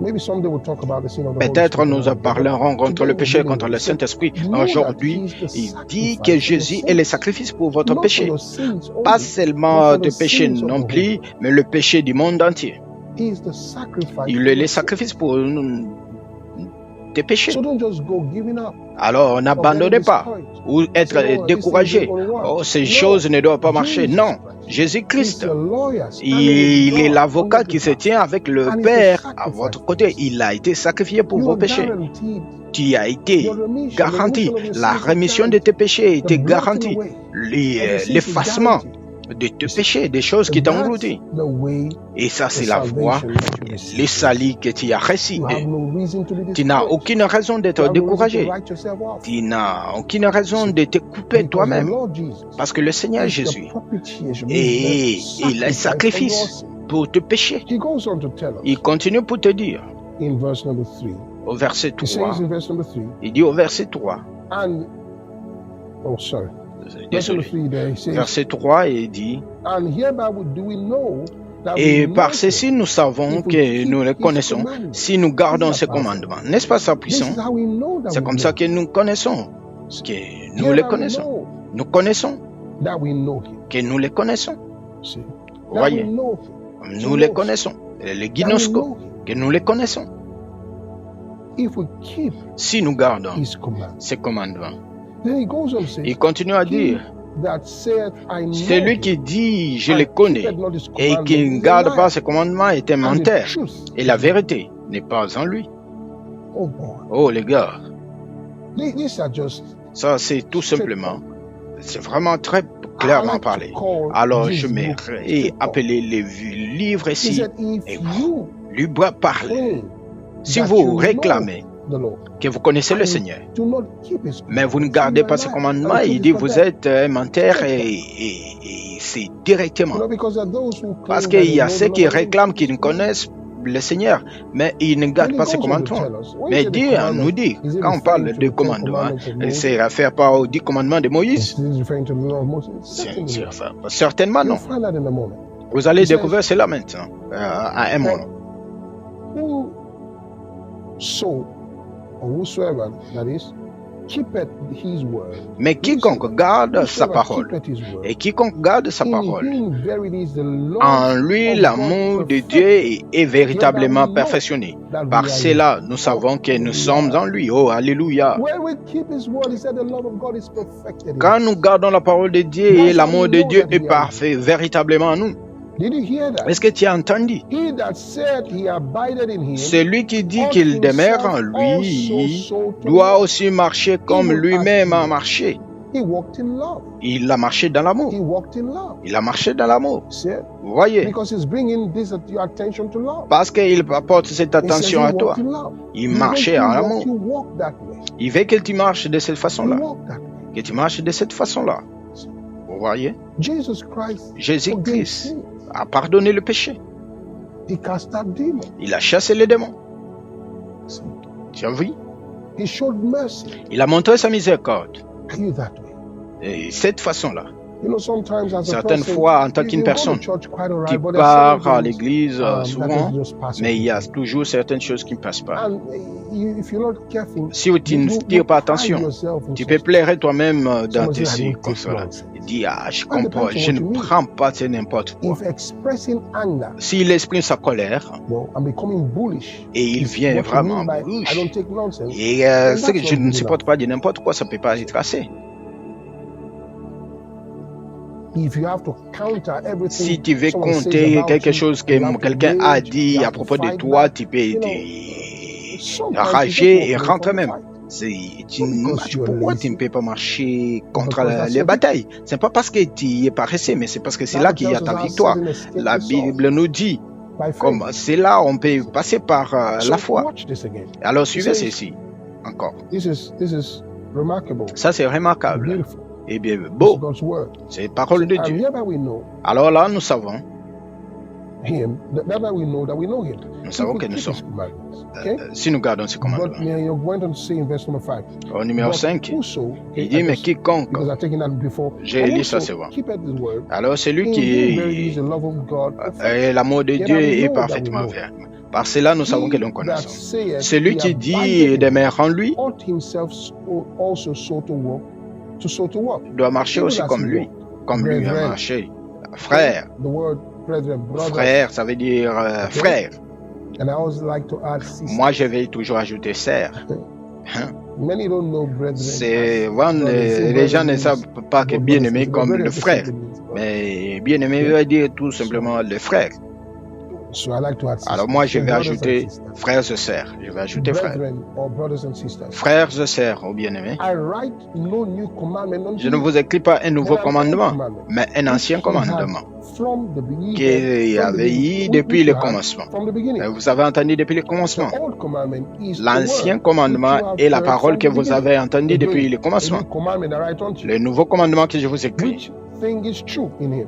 [SPEAKER 1] Maybe someday we'll talk about the sin of the Holy
[SPEAKER 2] Peut-être
[SPEAKER 1] Spirit
[SPEAKER 2] nous
[SPEAKER 1] another day,
[SPEAKER 2] parlerons
[SPEAKER 1] but
[SPEAKER 2] contre
[SPEAKER 1] today
[SPEAKER 2] le
[SPEAKER 1] we're
[SPEAKER 2] péché
[SPEAKER 1] dealing
[SPEAKER 2] contre
[SPEAKER 1] with
[SPEAKER 2] le
[SPEAKER 1] it. So,
[SPEAKER 2] Saint-Esprit.
[SPEAKER 1] know that
[SPEAKER 2] Aujourd'hui,
[SPEAKER 1] he is the
[SPEAKER 2] il
[SPEAKER 1] sacrifice
[SPEAKER 2] dit
[SPEAKER 1] for
[SPEAKER 2] que
[SPEAKER 1] your
[SPEAKER 2] Jésus
[SPEAKER 1] sin.
[SPEAKER 2] est le sacrifice pour votre
[SPEAKER 1] Not for
[SPEAKER 2] péché.
[SPEAKER 1] your sins
[SPEAKER 2] Pas
[SPEAKER 1] only,
[SPEAKER 2] seulement
[SPEAKER 1] but
[SPEAKER 2] de
[SPEAKER 1] for the
[SPEAKER 2] péché
[SPEAKER 1] sins of
[SPEAKER 2] non
[SPEAKER 1] the
[SPEAKER 2] plus,
[SPEAKER 1] whole world.
[SPEAKER 2] mais le péché du monde entier.
[SPEAKER 1] He is the sacrifice
[SPEAKER 2] Il
[SPEAKER 1] for
[SPEAKER 2] est
[SPEAKER 1] your
[SPEAKER 2] le
[SPEAKER 1] sin.
[SPEAKER 2] sacrifice pour tes péchés.
[SPEAKER 1] So don't just go giving up
[SPEAKER 2] Alors
[SPEAKER 1] or getting
[SPEAKER 2] n'abandonnez pas
[SPEAKER 1] discouraged.
[SPEAKER 2] ou
[SPEAKER 1] Say,
[SPEAKER 2] être
[SPEAKER 1] oh, this thing ain't
[SPEAKER 2] découragé.
[SPEAKER 1] gonna work.
[SPEAKER 2] Oh, ces
[SPEAKER 1] No,
[SPEAKER 2] choses ne doivent pas marcher.
[SPEAKER 1] Jesus
[SPEAKER 2] Non,
[SPEAKER 1] Christ. He's
[SPEAKER 2] Jésus-Christ,
[SPEAKER 1] your lawyer standing
[SPEAKER 2] il
[SPEAKER 1] with
[SPEAKER 2] est
[SPEAKER 1] God
[SPEAKER 2] l'avocat
[SPEAKER 1] on your
[SPEAKER 2] qui se
[SPEAKER 1] behalf.
[SPEAKER 2] tient avec le
[SPEAKER 1] And he's the
[SPEAKER 2] Père à
[SPEAKER 1] sacrifice
[SPEAKER 2] votre
[SPEAKER 1] for
[SPEAKER 2] côté.
[SPEAKER 1] your sin.
[SPEAKER 2] Il a été sacrifié pour
[SPEAKER 1] You
[SPEAKER 2] vos
[SPEAKER 1] are
[SPEAKER 2] péchés.
[SPEAKER 1] guaranteed
[SPEAKER 2] Tu as été
[SPEAKER 1] your remission, the
[SPEAKER 2] garanti.
[SPEAKER 1] remission of your
[SPEAKER 2] La
[SPEAKER 1] sins is
[SPEAKER 2] rémission de
[SPEAKER 1] guaranteed.
[SPEAKER 2] tes péchés
[SPEAKER 1] The
[SPEAKER 2] était
[SPEAKER 1] blotting
[SPEAKER 2] garantie.
[SPEAKER 1] away of your sins is
[SPEAKER 2] L'effacement
[SPEAKER 1] guaranteed.
[SPEAKER 2] de tes péchés, des choses
[SPEAKER 1] And
[SPEAKER 2] qui t'ont
[SPEAKER 1] that's
[SPEAKER 2] englouti.
[SPEAKER 1] the way,
[SPEAKER 2] Et ça,
[SPEAKER 1] the
[SPEAKER 2] c'est la voie,
[SPEAKER 1] salvation that you receive.
[SPEAKER 2] le salut que tu as reçu.
[SPEAKER 1] You have no reason to be
[SPEAKER 2] Tu n'as
[SPEAKER 1] discouraged.
[SPEAKER 2] aucune raison
[SPEAKER 1] You
[SPEAKER 2] d'être
[SPEAKER 1] have no reason to
[SPEAKER 2] découragé.
[SPEAKER 1] write yourself off.
[SPEAKER 2] Tu n'as aucune raison de te couper
[SPEAKER 1] Because the
[SPEAKER 2] toi-même.
[SPEAKER 1] Lord Jesus
[SPEAKER 2] Parce que le Seigneur
[SPEAKER 1] is
[SPEAKER 2] Jésus
[SPEAKER 1] the propitiation,
[SPEAKER 2] et
[SPEAKER 1] means the
[SPEAKER 2] il est
[SPEAKER 1] sacrifice for your
[SPEAKER 2] sacrifice
[SPEAKER 1] sin.
[SPEAKER 2] pour te pécher.
[SPEAKER 1] He goes on to tell us
[SPEAKER 2] Il continue pour te dire,
[SPEAKER 1] in verse number 3.
[SPEAKER 2] au verset
[SPEAKER 1] He
[SPEAKER 2] 3,
[SPEAKER 1] says in verse number 3,
[SPEAKER 2] il dit au verset 3,
[SPEAKER 1] and oh sorry, verse number
[SPEAKER 2] désolé,
[SPEAKER 1] 3 there he says,
[SPEAKER 2] verset 3, il dit,
[SPEAKER 1] and hereby do we know that
[SPEAKER 2] et
[SPEAKER 1] we
[SPEAKER 2] par
[SPEAKER 1] love
[SPEAKER 2] ceci
[SPEAKER 1] him
[SPEAKER 2] nous savons
[SPEAKER 1] if we
[SPEAKER 2] que
[SPEAKER 1] keep
[SPEAKER 2] nous le
[SPEAKER 1] his
[SPEAKER 2] connaissons
[SPEAKER 1] commandments.
[SPEAKER 2] si nous gardons
[SPEAKER 1] This is
[SPEAKER 2] ses
[SPEAKER 1] a powerful.
[SPEAKER 2] commandements. N'est-ce pas ça
[SPEAKER 1] This
[SPEAKER 2] puissant?
[SPEAKER 1] is how we know that
[SPEAKER 2] C'est
[SPEAKER 1] we
[SPEAKER 2] comme
[SPEAKER 1] know
[SPEAKER 2] ça
[SPEAKER 1] him.
[SPEAKER 2] que nous connaissons, que nous
[SPEAKER 1] Hereby
[SPEAKER 2] les
[SPEAKER 1] we
[SPEAKER 2] connaissons.
[SPEAKER 1] know
[SPEAKER 2] Nous connaissons
[SPEAKER 1] that we know him.
[SPEAKER 2] que nous les connaissons.
[SPEAKER 1] See?
[SPEAKER 2] Vous
[SPEAKER 1] That we
[SPEAKER 2] voyez,
[SPEAKER 1] know him.
[SPEAKER 2] nous les connaissons. Les
[SPEAKER 1] That we
[SPEAKER 2] ginosko,
[SPEAKER 1] know him.
[SPEAKER 2] que nous les connaissons.
[SPEAKER 1] If we keep
[SPEAKER 2] Si nous gardons
[SPEAKER 1] his commandments.
[SPEAKER 2] ses commandements.
[SPEAKER 1] Then he goes on to say,
[SPEAKER 2] Il continue à
[SPEAKER 1] he
[SPEAKER 2] dire,
[SPEAKER 1] that saith I know
[SPEAKER 2] celui
[SPEAKER 1] him,
[SPEAKER 2] qui dit je
[SPEAKER 1] and
[SPEAKER 2] le connais
[SPEAKER 1] keepeth not his
[SPEAKER 2] et
[SPEAKER 1] commandments
[SPEAKER 2] qui
[SPEAKER 1] is
[SPEAKER 2] ne
[SPEAKER 1] a
[SPEAKER 2] garde
[SPEAKER 1] liar,
[SPEAKER 2] pas ses commandements est un
[SPEAKER 1] and the
[SPEAKER 2] menteur.
[SPEAKER 1] truth
[SPEAKER 2] Et
[SPEAKER 1] is
[SPEAKER 2] la
[SPEAKER 1] in him.
[SPEAKER 2] vérité n'est pas en lui.
[SPEAKER 1] Oh boy.
[SPEAKER 2] Oh les gars,
[SPEAKER 1] These are just
[SPEAKER 2] ça c'est tout simplement, c'est vraiment très
[SPEAKER 1] I
[SPEAKER 2] clairement
[SPEAKER 1] like to
[SPEAKER 2] parlé.
[SPEAKER 1] call
[SPEAKER 2] Alors
[SPEAKER 1] this
[SPEAKER 2] je
[SPEAKER 1] book
[SPEAKER 2] m'ai
[SPEAKER 1] straight up.
[SPEAKER 2] appelé les livres
[SPEAKER 1] He
[SPEAKER 2] ici.
[SPEAKER 1] said, if
[SPEAKER 2] Et
[SPEAKER 1] you
[SPEAKER 2] lui parle.
[SPEAKER 1] claim
[SPEAKER 2] Si
[SPEAKER 1] that
[SPEAKER 2] vous
[SPEAKER 1] you
[SPEAKER 2] réclamez
[SPEAKER 1] know the Lord,
[SPEAKER 2] que vous connaissez le
[SPEAKER 1] and
[SPEAKER 2] Seigneur,
[SPEAKER 1] do not keep his
[SPEAKER 2] mais vous ne
[SPEAKER 1] commandments,
[SPEAKER 2] gardez
[SPEAKER 1] you
[SPEAKER 2] pas
[SPEAKER 1] are
[SPEAKER 2] ses
[SPEAKER 1] a liar.
[SPEAKER 2] commandements,
[SPEAKER 1] And the
[SPEAKER 2] il
[SPEAKER 1] truth
[SPEAKER 2] dit
[SPEAKER 1] is not
[SPEAKER 2] vous
[SPEAKER 1] that.
[SPEAKER 2] êtes un menteur et c'est directement.
[SPEAKER 1] You know, because there are those who
[SPEAKER 2] Parce
[SPEAKER 1] claim that
[SPEAKER 2] qu'il
[SPEAKER 1] they
[SPEAKER 2] y a
[SPEAKER 1] know
[SPEAKER 2] ceux
[SPEAKER 1] the
[SPEAKER 2] qui
[SPEAKER 1] Lord, but they
[SPEAKER 2] réclament
[SPEAKER 1] don't keep
[SPEAKER 2] qu'ils
[SPEAKER 1] his
[SPEAKER 2] connaissent le Seigneur, mais ils ne
[SPEAKER 1] Then
[SPEAKER 2] gardent
[SPEAKER 1] he
[SPEAKER 2] pas ses
[SPEAKER 1] goes on to
[SPEAKER 2] commandements.
[SPEAKER 1] tell us, when he
[SPEAKER 2] Mais
[SPEAKER 1] said the
[SPEAKER 2] Dieu nous
[SPEAKER 1] commandments,
[SPEAKER 2] dit,
[SPEAKER 1] is it
[SPEAKER 2] quand on parle
[SPEAKER 1] referring to
[SPEAKER 2] de
[SPEAKER 1] the 10
[SPEAKER 2] commandements,
[SPEAKER 1] commandments of Moses?
[SPEAKER 2] c'est réfère pas aux 10 commandements de Moïse?
[SPEAKER 1] Is it referring to the law of Moses? Certainly
[SPEAKER 2] C'est
[SPEAKER 1] not.
[SPEAKER 2] réfère pas. Certainement
[SPEAKER 1] You'll
[SPEAKER 2] non.
[SPEAKER 1] find that in a moment.
[SPEAKER 2] Vous allez
[SPEAKER 1] He says,
[SPEAKER 2] découvrir cela maintenant, à un moment.
[SPEAKER 1] Whoso or whosoever that is keepeth his word.
[SPEAKER 2] Mais quiconque garde sa
[SPEAKER 1] Whosoever
[SPEAKER 2] parole,
[SPEAKER 1] keepeth his word.
[SPEAKER 2] et quiconque garde sa
[SPEAKER 1] In
[SPEAKER 2] parole,
[SPEAKER 1] him verily is the love
[SPEAKER 2] en lui
[SPEAKER 1] of
[SPEAKER 2] l'amour
[SPEAKER 1] God
[SPEAKER 2] de
[SPEAKER 1] perfected.
[SPEAKER 2] Dieu est véritablement
[SPEAKER 1] Hereby we know
[SPEAKER 2] perfectionné.
[SPEAKER 1] that we
[SPEAKER 2] Par
[SPEAKER 1] are in
[SPEAKER 2] cela,
[SPEAKER 1] him.
[SPEAKER 2] nous savons que nous
[SPEAKER 1] Hallelujah.
[SPEAKER 2] sommes en lui. Oh, alléluia.
[SPEAKER 1] When we keep his word, he said the love of God is perfected in
[SPEAKER 2] Quand
[SPEAKER 1] us.
[SPEAKER 2] nous gardons la parole de Dieu et
[SPEAKER 1] That's how
[SPEAKER 2] l'amour
[SPEAKER 1] we
[SPEAKER 2] de
[SPEAKER 1] know
[SPEAKER 2] Dieu
[SPEAKER 1] that
[SPEAKER 2] est
[SPEAKER 1] we are in him.
[SPEAKER 2] parfait véritablement en nous.
[SPEAKER 1] Did you hear that?
[SPEAKER 2] Est-ce que tu as entendu?
[SPEAKER 1] He that said he abided in him
[SPEAKER 2] Celui qui dit
[SPEAKER 1] ought
[SPEAKER 2] qu'il demeure
[SPEAKER 1] himself
[SPEAKER 2] en lui
[SPEAKER 1] also so to
[SPEAKER 2] doit
[SPEAKER 1] walk,
[SPEAKER 2] aussi marcher comme
[SPEAKER 1] even as
[SPEAKER 2] lui-même
[SPEAKER 1] he
[SPEAKER 2] a
[SPEAKER 1] walked.
[SPEAKER 2] marché.
[SPEAKER 1] He walked in love.
[SPEAKER 2] Il a marché dans l'amour.
[SPEAKER 1] He walked in love.
[SPEAKER 2] Il a marché dans l'amour.
[SPEAKER 1] See it?
[SPEAKER 2] Vous voyez?
[SPEAKER 1] Because he's bringing this your attention to love.
[SPEAKER 2] Parce qu'il apporte cette
[SPEAKER 1] He says he
[SPEAKER 2] attention à toi.
[SPEAKER 1] walked in love.
[SPEAKER 2] Il
[SPEAKER 1] He
[SPEAKER 2] marchait en
[SPEAKER 1] wants
[SPEAKER 2] amour.
[SPEAKER 1] you walk that way.
[SPEAKER 2] Il veut que tu marches de cette
[SPEAKER 1] He
[SPEAKER 2] façon-là.
[SPEAKER 1] walked that way.
[SPEAKER 2] Que tu marches de cette façon-là. Vous Vous voyez?
[SPEAKER 1] Jesus Christ forgave
[SPEAKER 2] Jésus-Christ
[SPEAKER 1] sin.
[SPEAKER 2] a pardonné le péché.
[SPEAKER 1] He cast out demons.
[SPEAKER 2] Il a chassé les démons.
[SPEAKER 1] See?
[SPEAKER 2] Tu as vu?
[SPEAKER 1] He showed mercy.
[SPEAKER 2] Il a montré sa miséricorde.
[SPEAKER 1] Are you that way?
[SPEAKER 2] Et cette façon-là,
[SPEAKER 1] You know, sometimes as a
[SPEAKER 2] certaines
[SPEAKER 1] person,
[SPEAKER 2] fois, en tant
[SPEAKER 1] you
[SPEAKER 2] qu'une
[SPEAKER 1] go to
[SPEAKER 2] personne
[SPEAKER 1] church quite all
[SPEAKER 2] qui
[SPEAKER 1] right, but there's certain
[SPEAKER 2] part à
[SPEAKER 1] things,
[SPEAKER 2] l'église
[SPEAKER 1] that
[SPEAKER 2] souvent,
[SPEAKER 1] just pass
[SPEAKER 2] mais il y a
[SPEAKER 1] over.
[SPEAKER 2] toujours certaines choses qui ne passent pas.
[SPEAKER 1] And if you're not careful,
[SPEAKER 2] Si tu ne tires pas attention, tu peux pleurer toi-même dans tes circonstances. Dis, ah, je comprends, je ne prends pas c'est n'importe quoi.
[SPEAKER 1] If expressing anger,
[SPEAKER 2] S'il exprime sa colère
[SPEAKER 1] well, and becoming bullish,
[SPEAKER 2] et il vient
[SPEAKER 1] what you
[SPEAKER 2] vraiment
[SPEAKER 1] mean by,
[SPEAKER 2] bouche,
[SPEAKER 1] I don't take nonsense.
[SPEAKER 2] et ce que je ne supporte pas de n'importe quoi, ça ne peut pas être assez.
[SPEAKER 1] If you have to counter everything
[SPEAKER 2] Si tu veux
[SPEAKER 1] someone says
[SPEAKER 2] compter
[SPEAKER 1] about
[SPEAKER 2] quelque
[SPEAKER 1] you,
[SPEAKER 2] chose
[SPEAKER 1] you have
[SPEAKER 2] que
[SPEAKER 1] to
[SPEAKER 2] quelqu'un
[SPEAKER 1] rage,
[SPEAKER 2] a dit
[SPEAKER 1] you
[SPEAKER 2] à
[SPEAKER 1] have to
[SPEAKER 2] propos de
[SPEAKER 1] fight
[SPEAKER 2] toi,
[SPEAKER 1] back.
[SPEAKER 2] tu peux
[SPEAKER 1] You know, sometimes you
[SPEAKER 2] rager
[SPEAKER 1] just
[SPEAKER 2] et
[SPEAKER 1] walk
[SPEAKER 2] rentrer
[SPEAKER 1] away
[SPEAKER 2] même.
[SPEAKER 1] from the fight.
[SPEAKER 2] Pourquoi tu ne peux pas marcher contre
[SPEAKER 1] Because that's
[SPEAKER 2] les
[SPEAKER 1] your
[SPEAKER 2] batailles? C'est pas parce que tu es paresseux, mais c'est parce que c'est là qu'il y a ta victoire. La Bible nous dit,
[SPEAKER 1] By faith.
[SPEAKER 2] comme c'est là on peut passer par
[SPEAKER 1] So
[SPEAKER 2] la foi.
[SPEAKER 1] watch this again.
[SPEAKER 2] Alors suivez
[SPEAKER 1] says-
[SPEAKER 2] ceci encore.
[SPEAKER 1] This is remarkable.
[SPEAKER 2] Ça c'est remarquable
[SPEAKER 1] Beautiful.
[SPEAKER 2] et bien
[SPEAKER 1] This is
[SPEAKER 2] beau.
[SPEAKER 1] God's word.
[SPEAKER 2] C'est parole de
[SPEAKER 1] And
[SPEAKER 2] Dieu.
[SPEAKER 1] hereby we know
[SPEAKER 2] Alors là nous savons,
[SPEAKER 1] him. Hereby we know that we know him.
[SPEAKER 2] nous
[SPEAKER 1] If
[SPEAKER 2] savons
[SPEAKER 1] we
[SPEAKER 2] que nous
[SPEAKER 1] keep his
[SPEAKER 2] sommes.
[SPEAKER 1] commandments. Okay?
[SPEAKER 2] Si nous gardons ces
[SPEAKER 1] But
[SPEAKER 2] commandements.
[SPEAKER 1] you're going to say in verse number 5.
[SPEAKER 2] Au numéro
[SPEAKER 1] But
[SPEAKER 2] 5,
[SPEAKER 1] whoso,
[SPEAKER 2] il dit, mais quiconque,
[SPEAKER 1] because I've taken that before.
[SPEAKER 2] J'ai
[SPEAKER 1] But
[SPEAKER 2] lu ça,
[SPEAKER 1] whoso
[SPEAKER 2] c'est bon.
[SPEAKER 1] keepeth his word,
[SPEAKER 2] alors celui
[SPEAKER 1] in him verily is
[SPEAKER 2] qui
[SPEAKER 1] the love of God.
[SPEAKER 2] est l'amour de
[SPEAKER 1] Yet
[SPEAKER 2] Dieu
[SPEAKER 1] I
[SPEAKER 2] est
[SPEAKER 1] know that
[SPEAKER 2] parfaitement
[SPEAKER 1] we know.
[SPEAKER 2] vrai. Par cela nous savons que
[SPEAKER 1] He
[SPEAKER 2] nous
[SPEAKER 1] that
[SPEAKER 2] connaissons.
[SPEAKER 1] saith
[SPEAKER 2] Celui
[SPEAKER 1] he
[SPEAKER 2] qui
[SPEAKER 1] abideth
[SPEAKER 2] dit
[SPEAKER 1] in
[SPEAKER 2] demeure en lui
[SPEAKER 1] ought himself also so to walk, so to walk.
[SPEAKER 2] doit marcher
[SPEAKER 1] Even
[SPEAKER 2] aussi
[SPEAKER 1] as
[SPEAKER 2] comme
[SPEAKER 1] he
[SPEAKER 2] lui,
[SPEAKER 1] walked.
[SPEAKER 2] comme lui a
[SPEAKER 1] Brethren.
[SPEAKER 2] marché. Frère,
[SPEAKER 1] The word brethren, brothers.
[SPEAKER 2] frère, ça veut dire frère.
[SPEAKER 1] And I always like to add sisters.
[SPEAKER 2] Moi, je vais toujours ajouter sœur.
[SPEAKER 1] Many don't know brethren.
[SPEAKER 2] C'est
[SPEAKER 1] as
[SPEAKER 2] vraiment,
[SPEAKER 1] brothers.
[SPEAKER 2] les gens ne
[SPEAKER 1] Brethren
[SPEAKER 2] savent pas que
[SPEAKER 1] means
[SPEAKER 2] bien-aimé
[SPEAKER 1] brothers.
[SPEAKER 2] comme
[SPEAKER 1] Brethren
[SPEAKER 2] le frère.
[SPEAKER 1] simply means brother.
[SPEAKER 2] Mais bien-aimé veut dire tout simplement le frère.
[SPEAKER 1] So I like to add sisters.
[SPEAKER 2] Alors moi, je
[SPEAKER 1] So
[SPEAKER 2] vais
[SPEAKER 1] brothers and
[SPEAKER 2] ajouter
[SPEAKER 1] sisters.
[SPEAKER 2] frères et sœurs. Je vais ajouter frères.
[SPEAKER 1] Brethren or brothers and sisters.
[SPEAKER 2] Frères et sœurs, au bien-aimé.
[SPEAKER 1] I write no new commandment unto
[SPEAKER 2] Je ne
[SPEAKER 1] you,
[SPEAKER 2] vous écris pas un nouveau
[SPEAKER 1] but an old
[SPEAKER 2] commandement,
[SPEAKER 1] commandment,
[SPEAKER 2] mais un ancien
[SPEAKER 1] which you had
[SPEAKER 2] commandement
[SPEAKER 1] from the beginning,
[SPEAKER 2] qui
[SPEAKER 1] from the
[SPEAKER 2] avait
[SPEAKER 1] beginning,
[SPEAKER 2] eu depuis
[SPEAKER 1] which
[SPEAKER 2] le
[SPEAKER 1] you had
[SPEAKER 2] commencement.
[SPEAKER 1] from the beginning.
[SPEAKER 2] Vous avez entendu depuis le
[SPEAKER 1] The
[SPEAKER 2] commencement.
[SPEAKER 1] old commandment is the
[SPEAKER 2] L'ancien
[SPEAKER 1] word
[SPEAKER 2] commandement
[SPEAKER 1] which you have
[SPEAKER 2] est la
[SPEAKER 1] heard
[SPEAKER 2] parole
[SPEAKER 1] from
[SPEAKER 2] que
[SPEAKER 1] the
[SPEAKER 2] vous
[SPEAKER 1] beginning.
[SPEAKER 2] avez entendue depuis
[SPEAKER 1] Again,
[SPEAKER 2] le
[SPEAKER 1] a
[SPEAKER 2] commencement.
[SPEAKER 1] new commandment I write unto you,
[SPEAKER 2] Le nouveau commandement que je vous écris,
[SPEAKER 1] which thing is true in him,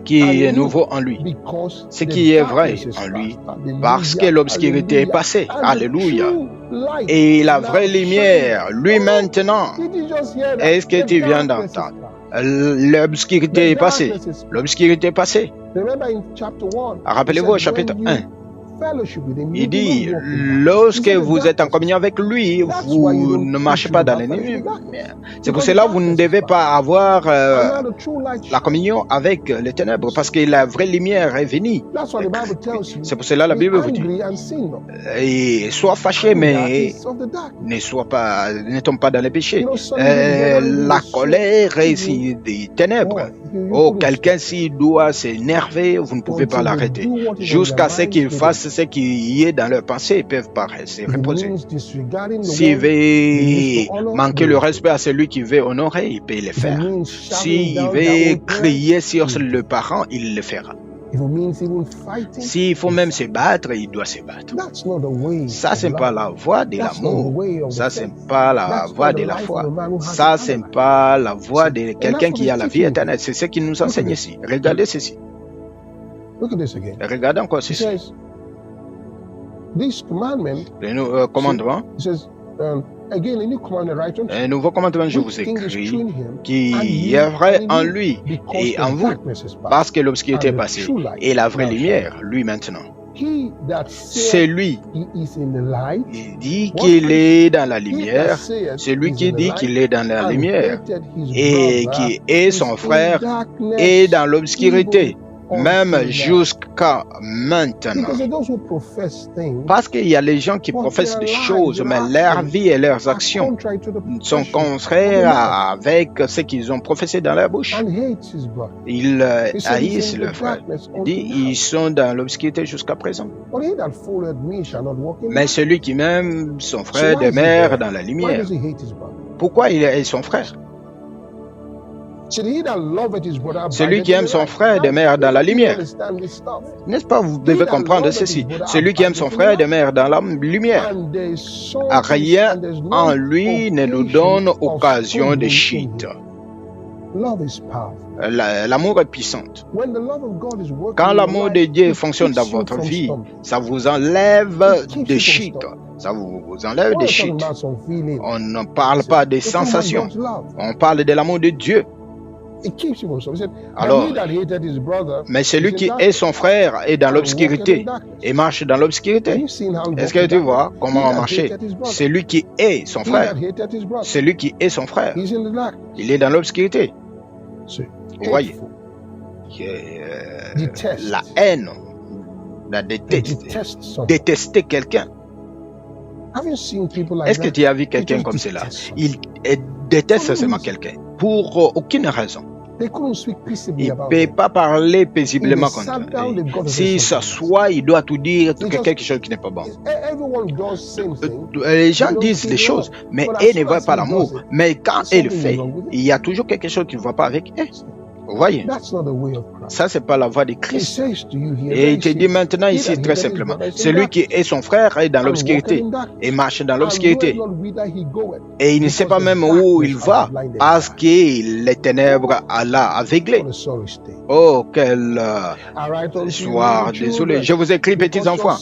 [SPEAKER 2] qui est
[SPEAKER 1] and
[SPEAKER 2] nouveau en lui,
[SPEAKER 1] because
[SPEAKER 2] ce
[SPEAKER 1] the
[SPEAKER 2] qui est vrai
[SPEAKER 1] darkness is
[SPEAKER 2] en lui,
[SPEAKER 1] past. Hallelujah,
[SPEAKER 2] parce que l'obscurité est
[SPEAKER 1] hallelujah,
[SPEAKER 2] passée.
[SPEAKER 1] and the
[SPEAKER 2] Alléluia.
[SPEAKER 1] true light
[SPEAKER 2] Et la
[SPEAKER 1] now
[SPEAKER 2] vraie lumière,
[SPEAKER 1] shines.
[SPEAKER 2] lui maintenant,
[SPEAKER 1] Did you just hear that?
[SPEAKER 2] est-ce que
[SPEAKER 1] The
[SPEAKER 2] tu viens
[SPEAKER 1] darkness is
[SPEAKER 2] d'entendre?
[SPEAKER 1] past.
[SPEAKER 2] L'obscurité est
[SPEAKER 1] The
[SPEAKER 2] passée.
[SPEAKER 1] darkness is past.
[SPEAKER 2] L'obscurité est passée.
[SPEAKER 1] Remember in chapter 1,
[SPEAKER 2] Rappelez-vous au chapitre 1, il dit, lorsque vous êtes en communion avec lui, vous ne marchez pas dans les nuits. C'est pour cela que vous ne devez pas avoir la communion avec les ténèbres, parce que la vraie lumière est venue. C'est pour cela que la Bible vous dit, et sois fâché, mais ne tombe pas dans les péchés. La colère est ici des ténèbres. Oh, quelqu'un s'il doit s'énerver, vous ne pouvez pas l'arrêter. Jusqu'à ce qu'il fasse ce qui est dans leur pensée, ils peuvent pas se reposer. S'il veut manquer le respect à celui qui veut honorer, il peut le faire. S'il veut crier sur le parent, il le fera. S'il faut même se battre, il doit se battre. Ça, c'est pas la voie de l'amour. Ça, c'est pas la voie de la foi. Ça, c'est pas la voie de quelqu'un qui a la vie éternelle. C'est ce qu'il nous enseigne ici. Regardez ceci. Regardez encore ceci. Le commandement, un nouveau commandement, je vous écris, qui est vrai en lui et en vous, parce que l'obscurité est passée, et la vraie lumière, lui maintenant. C'est lui. Il dit qu'il est dans la lumière, celui qui dit qu'il est dans la lumière, et qui est son frère, est dans l'obscurité. Même jusqu'à maintenant. Parce qu'il y a les gens qui professent des choses, mais leur vie et leurs actions sont contraires avec ce qu'ils ont professé dans leur bouche. Ils haïssent leur frère. Il dit, ils sont dans l'obscurité jusqu'à présent. Mais celui qui aime son frère demeure dans la lumière. Pourquoi il haït son frère? Celui qui aime son frère demeure dans la lumière. N'est-ce pas? Vous devez comprendre ceci. Celui qui aime son frère demeure dans la lumière. Rien en lui ne nous donne occasion de chute. L'amour est puissant. Quand l'amour de Dieu fonctionne dans votre vie, ça vous enlève des chutes. Ça vous enlève des chutes. On ne parle pas des sensations. On parle de l'amour de Dieu. Alors, mais celui qui est son frère est dans l'obscurité et marche dans l'obscurité. Est-ce que tu vois comment marcher? Celui qui est son frère, celui qui est son frère, il est dans l'obscurité. Vous voyez, la haine, la détester quelqu'un. Est-ce que tu as vu quelqu'un comme cela? Il déteste seulement quelqu'un pour aucune raison. Il ne peut pas parler paisiblement contre lui. S'il s'assoit, il doit tout dire quelque chose qui n'est pas bon. Les gens disent des choses, mais eux ne voient pas l'amour. Mais quand elle le fait, il y a toujours quelque chose qui ne va pas avec eux. Vous voyez, ça c'est pas la voix de Christ. Et il te dit maintenant ici très simplement, celui qui est son frère est dans l'obscurité et marche dans l'obscurité. Et il ne sait pas même où il va parce que les ténèbres l'a aveuglé. Oh, quel soir, désolé. Je vous écris, petits enfants,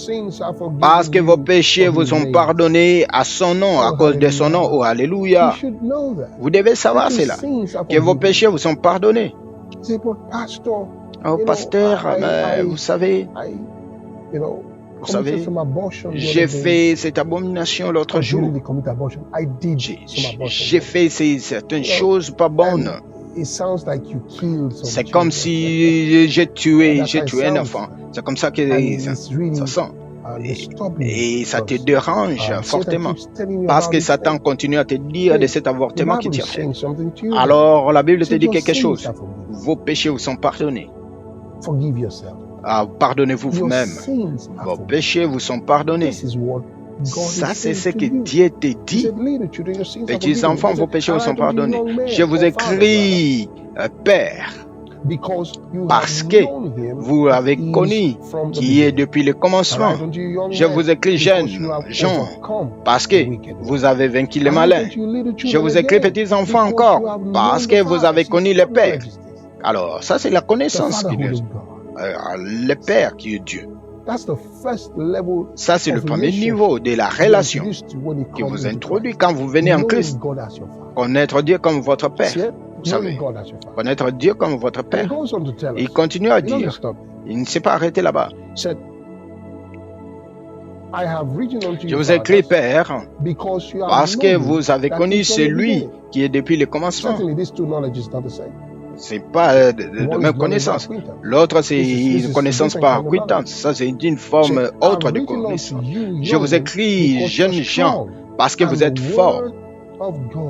[SPEAKER 2] parce que vos péchés vous sont pardonnés à son nom, à cause de son nom. Oh, alléluia. Vous devez savoir cela, que vos péchés vous sont pardonnés. Oh, pasteur, vous savez, j'ai fait cette abomination l'autre jour. J'ai fait certaines choses pas bonnes. C'est comme si j'ai tué un enfant. C'est comme ça que ça sent. Et ça te dérange fortement parce que Satan continue à te dire de cet avortement qui t'a fait. Alors la Bible te dit quelque chose. Vos péchés vous sont pardonnés. Pardonnez-vous vous-même. Vos péchés vous sont pardonnés. Ça, c'est ce que Dieu te dit. Petits enfants, vos péchés vous sont pardonnés. Je vous écris, Père, parce que vous l'avez connu, qui est depuis le commencement. Je vous écris, jeunes gens, parce que vous avez vaincu les malins. Je vous écris, petits enfants, encore, parce que vous avez connu le Père. Alors, ça, c'est la connaissance qui est le Père qui est Dieu. Ça, c'est le premier niveau de la relation qui vous introduit quand vous venez en Christ. Connaître Dieu comme votre Père. Vous savez, connaître Dieu comme votre Père. Il continue à dire, il ne s'est pas arrêté là-bas. Je vous écris, Père, parce que vous avez connu celui qui est depuis le commencement. Ce n'est pas de même connaissance. L'autre, c'est une connaissance par quittance. Ça, c'est une forme autre de connaissance. Je vous écris, jeunes gens, parce que vous êtes forts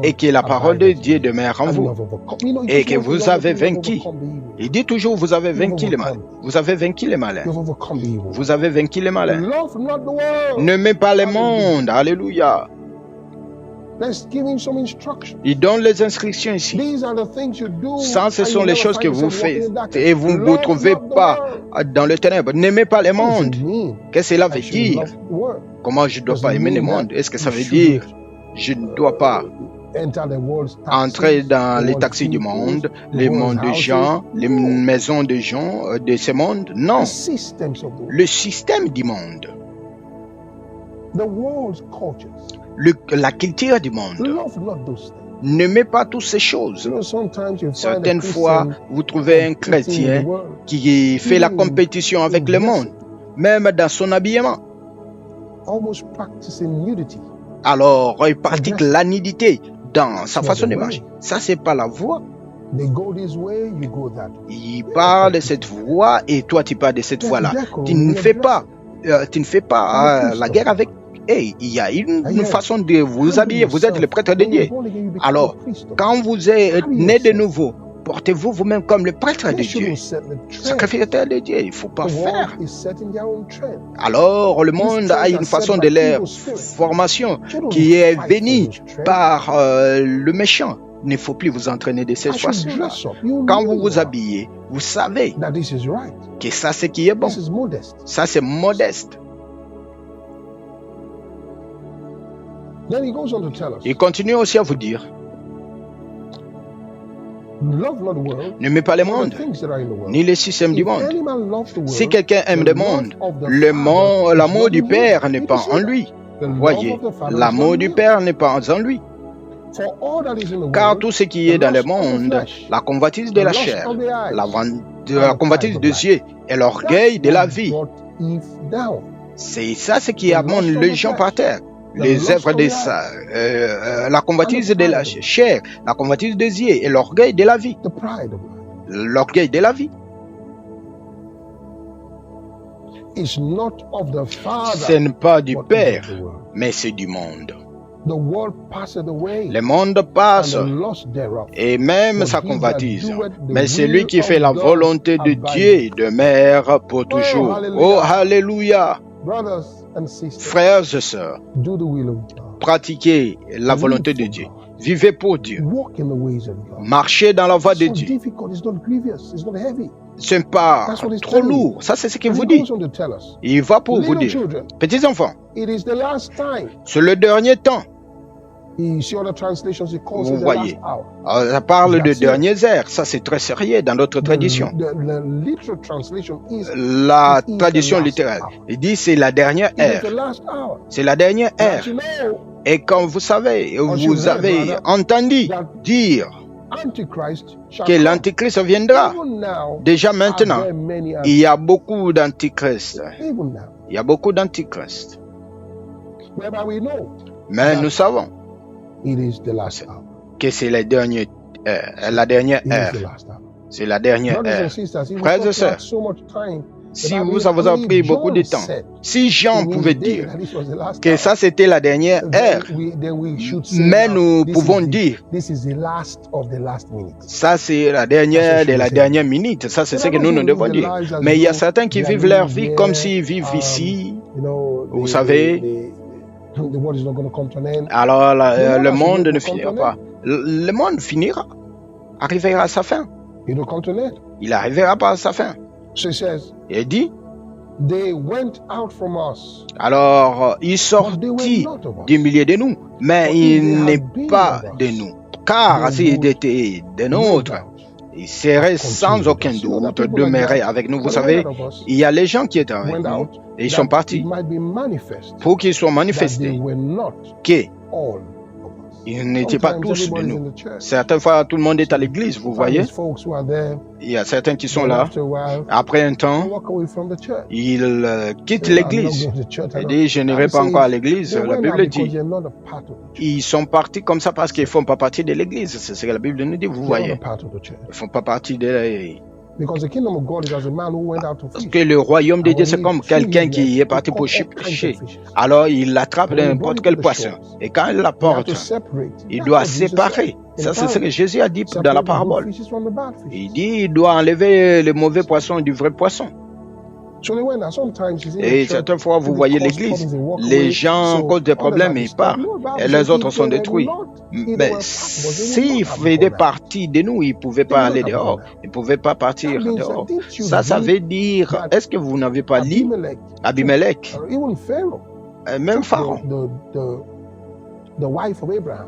[SPEAKER 2] et que la parole de Dieu demeure en vous et que vous avez vaincu. Il dit toujours, vous avez vaincu les malins. Vous avez vaincu les malins. Vous avez vaincu les malins. N'aimez pas le monde. Alléluia. Il donne les instructions ici. Ça, ce sont les choses que vous faites et vous ne vous trouvez pas dans le ténèbre. N'aimez pas le monde. Qu'est-ce que cela veut dire? Comment je ne dois pas aimer le monde? Est-ce que ça veut dire je ne dois pas entrer dans les taxis du monde, les mondes de gens, les maisons de gens de ce monde? Non. Le système du monde. La culture du monde. N'aimez pas toutes ces choses. Certaines fois, vous trouvez un chrétien qui fait la compétition avec le monde, même dans son habillement. Alors, il pratique la nudité dans sa façon de marcher. Ça, c'est pas la voie. Il parle de cette voie et toi, tu parles de cette voie-là. Tu ne fais pas la guerre avec. Hey, il y a une façon de vous habiller. Vous êtes le prêtre de Dieu. Alors, quand vous êtes né de nouveau, portez-vous vous-même comme le prêtre de Dieu, sacrificateur de Dieu. Il ne faut pas faire. Alors, le monde a une façon de leur formation qui est venue par le méchant. Il ne faut plus vous entraîner de cette façon-là. Quand vous vous habillez, vous savez que ça, c'est qui est bon. Ça, c'est modeste. Il continue aussi à vous dire N'aimez pas le monde, ni les systèmes du monde. Si quelqu'un aime le monde, l'amour du Père n'est pas en lui. Voyez, l'amour du Père n'est pas en lui. Car tout ce qui est dans le monde, la convoitise de la chair, la convoitise des yeux et l'orgueil de la vie, c'est ça ce qui amène les gens par terre. Les œuvres de ça, la convoitise de la chair, la convoitise des yeux et l'orgueil de la vie. L'orgueil de la vie. Ce n'est pas du Père, mais c'est du monde. Le monde passe et même sa convoitise. Mais celui qui fait la volonté de Dieu demeure pour toujours. Oh, alléluia! Frères et sœurs, pratiquez la volonté de Dieu. Vivez pour Dieu. Marchez dans la voie de Dieu. Ce n'est pas trop lourd. Ça, c'est ce qu'il vous dit. Il va pour vous dire. Petits enfants, c'est le dernier temps. Vous voyez, ça parle de dernières heures. Ça, c'est très sérieux dans notre tradition. La tradition littérale. Il dit c'est la dernière heure. C'est la dernière heure. Et comme vous savez, vous avez entendu dire que l'Antichrist viendra. Déjà maintenant, il y a beaucoup d'Antichrist. Il y a beaucoup d'Antichrist. Mais nous savons que c'est la dernière heure. C'est la dernière heure. Frères et sœurs, si vous avez pris beaucoup de temps, si Jean pouvait dire que ça c'était la dernière heure, mais nous pouvons dire ça c'est la dernière de la dernière minute, ça c'est ce que nous devons dire. Mais il y a certains qui vivent leur vie comme s'ils vivent ici, vous savez. Alors le monde ne finira pas. Le monde finira, arrivera à sa fin. Il n'arrivera pas à sa fin. Il dit, alors ils sortent du milieu de nous, mais il n'est pas de nous. Car s'il était de nôtres, il serait sans aucun doute demeuré avec nous. Vous savez, il y a les gens qui étaient avec nous et ils sont partis pour qu'ils soient manifestés qu'ils n'étaient pas tous de nous. Certaines fois, tout le monde est à l'église, vous voyez. Il y a certains qui sont là. Après un temps, ils quittent l'église. Ils disent, je n'irai pas encore à l'église. La Bible dit, ils sont partis comme ça parce qu'ils ne font pas partie de l'église. C'est ce que la Bible nous dit, vous voyez. Ils ne font pas partie de... Parce que le royaume de Dieu, c'est comme quelqu'un qui est parti pour pêcher. Alors, il attrape n'importe quel poisson. Et quand il l'apporte, il doit séparer. Ça, c'est ce que Jésus a dit dans la parabole. Il dit, il doit enlever le mauvais poisson du vrai poisson. Et certaines fois, vous voyez l'église, les gens causent des problèmes et ils partent. Et les autres sont détruits. Mais s'ils faisaient partie de nous, ils ne pouvaient pas aller dehors. Ils ne pouvaient pas partir dehors. Ça veut dire, est-ce que vous n'avez pas lu Abimelech, même Pharaon,